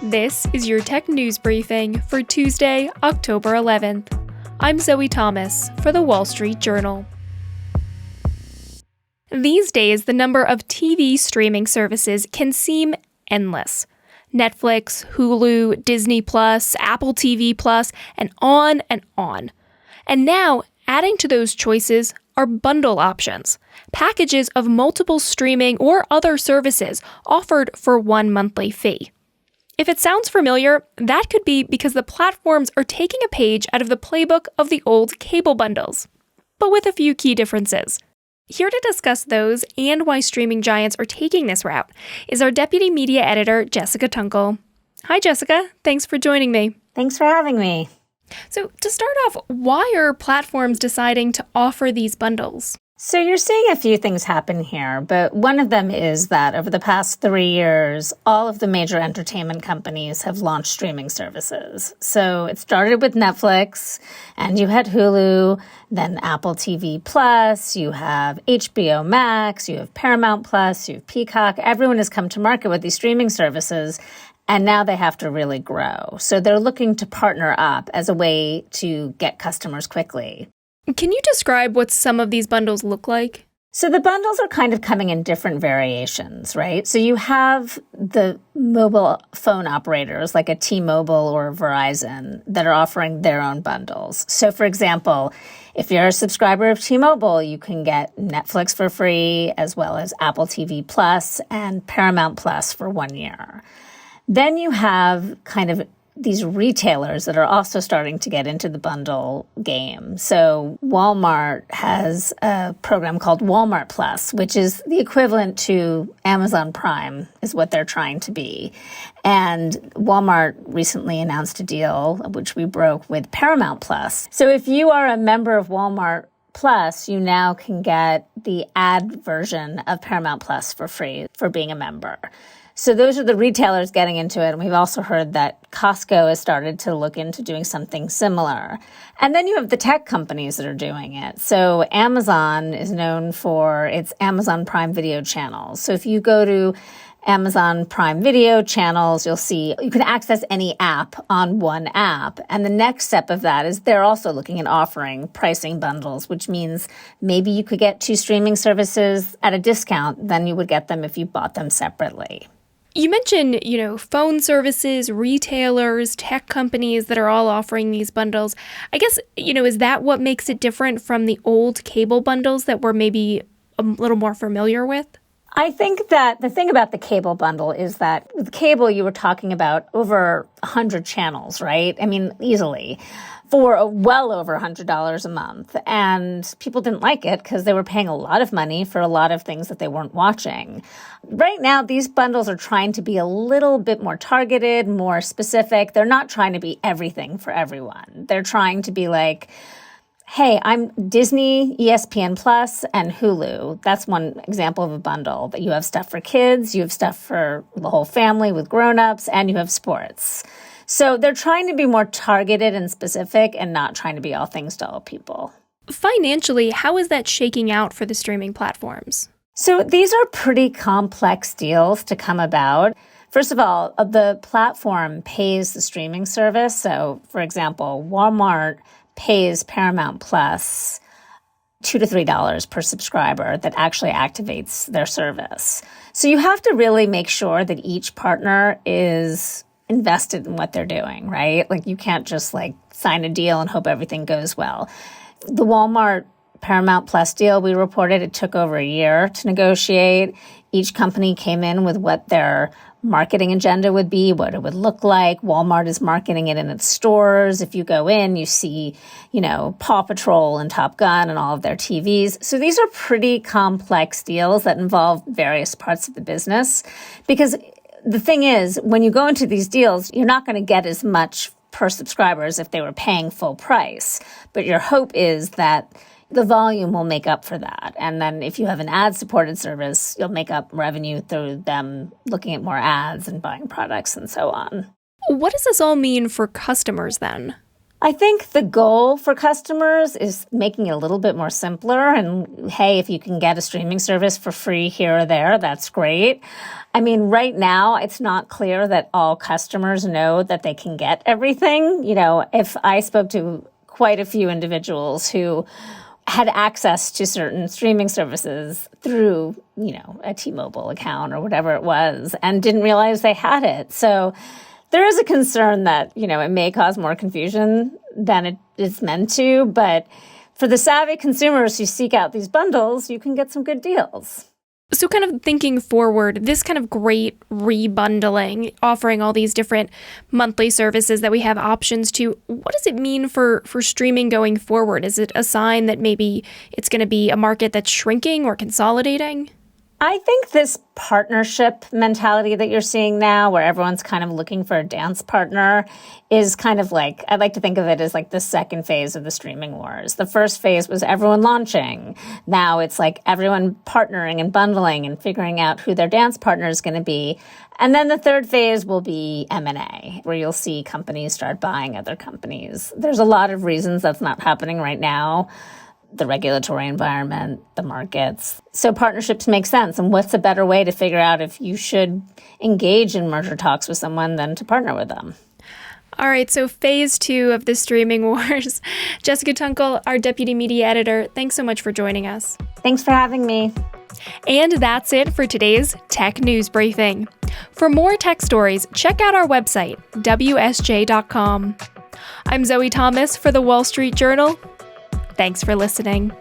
This is your tech news briefing for Tuesday, October 11th. I'm Zoe Thomas for the Wall Street Journal. These days, the number of TV streaming services can seem endless. Netflix, Hulu, Disney+, Apple TV+, and on and on. And now, adding to those choices are bundle options, packages of multiple streaming or other services offered for one monthly fee. If it sounds familiar, that could be because the platforms are taking a page out of the playbook of the old cable bundles, but with a few key differences. Here to discuss those and why streaming giants are taking this route is our deputy media editor, Jessica Toonkel. Hi, Jessica. Thanks for joining me. Thanks for having me. So to start off, why are platforms deciding to offer these bundles? So you're seeing a few things happen here, but one of them is that over the past 3 years, all of the major entertainment companies have launched streaming services. So it started with Netflix, and you had Hulu, then Apple TV Plus, you have HBO Max, you have Paramount Plus, you have Peacock. Everyone has come to market with these streaming services, and now they have to really grow. So they're looking to partner up as a way to get customers quickly. Can you describe what some of these bundles look like? So the bundles are kind of coming in different variations, right? So you have the mobile phone operators like a T-Mobile or a Verizon that are offering their own bundles. So for example, if you're a subscriber of T-Mobile, you can get Netflix for free as well as Apple TV Plus and Paramount Plus for 1 year. Then you have kind of these retailers that are also starting to get into the bundle game. So Walmart has a program called Walmart Plus, which is the equivalent to Amazon Prime, is what they're trying to be. And Walmart recently announced a deal, which we broke, with Paramount Plus. So if you are a member of Walmart Plus, you now can get the ad version of Paramount Plus for free for being a member. So those are the retailers getting into it. And we've also heard that Costco has started to look into doing something similar. And then you have the tech companies that are doing it. So Amazon is known for its Amazon Prime Video channels. So if you go to Amazon Prime Video channels, you'll see you can access any app on one app. And the next step of that is they're also looking at offering pricing bundles, which means maybe you could get 2 streaming services at a discount than you would get them if you bought them separately. You mentioned, phone services, retailers, tech companies that are all offering these bundles. I guess, is that what makes it different from the old cable bundles that we're maybe a little more familiar with? I think that the thing about the cable bundle is that with cable, you were talking about over 100 channels, right? I mean, easily, for well over $100 a month. And people didn't like it because they were paying a lot of money for a lot of things that they weren't watching. Right now, these bundles are trying to be a little bit more targeted, more specific. They're not trying to be everything for everyone. They're trying to be like, hey, I'm Disney, ESPN Plus, and Hulu. That's one example of a bundle. But you have stuff for kids, you have stuff for the whole family with grown-ups, and you have sports. So they're trying to be more targeted and specific and not trying to be all things to all people. Financially, how is that shaking out for the streaming platforms? So these are pretty complex deals to come about. First of all, the platform pays the streaming service. So, for example, Walmart pays Paramount Plus $2 to $3 per subscriber that actually activates their service. So you have to really make sure that each partner is invested in what they're doing, right? Like you can't just sign a deal and hope everything goes well. The Walmart Paramount Plus deal we reported, it took over a year to negotiate. Each company came in with what their marketing agenda would be, what it would look like. Walmart is marketing it in its stores. If you go in, you see, Paw Patrol and Top Gun and all of their TVs. So these are pretty complex deals that involve various parts of the business. Because the thing is, when you go into these deals, you're not going to get as much per subscriber as if they were paying full price. But your hope is that the volume will make up for that. And then if you have an ad-supported service, you'll make up revenue through them looking at more ads and buying products and so on. What does this all mean for customers then? I think the goal for customers is making it a little bit more simpler. And hey, if you can get a streaming service for free here or there, that's great. I mean, right now, it's not clear that all customers know that they can get everything. You know, if I spoke to quite a few individuals who had access to certain streaming services through, you know, a T-Mobile account or whatever it was and didn't realize they had it. So there is a concern that, you know, it may cause more confusion than it is meant to, but for the savvy consumers who seek out these bundles, you can get some good deals. So kind of thinking forward, this kind of great rebundling, offering all these different monthly services that we have options to, what does it mean for streaming going forward? Is it a sign that maybe it's going to be a market that's shrinking or consolidating? I think this partnership mentality that you're seeing now, where everyone's kind of looking for a dance partner, is kind of like, I like to think of it as like the second phase of the streaming wars. The first phase was everyone launching. Now it's like everyone partnering and bundling and figuring out who their dance partner is going to be. And then the third phase will be M&A, where you'll see companies start buying other companies. There's a lot of reasons that's not happening right now. The regulatory environment, the markets. So partnerships make sense. And what's a better way to figure out if you should engage in merger talks with someone than to partner with them? All right, so phase 2 of the streaming wars. Jessica Toonkel, our deputy media editor, thanks so much for joining us. Thanks for having me. And that's it for today's Tech News Briefing. For more tech stories, check out our website, WSJ.com. I'm Zoe Thomas for the Wall Street Journal. Thanks for listening.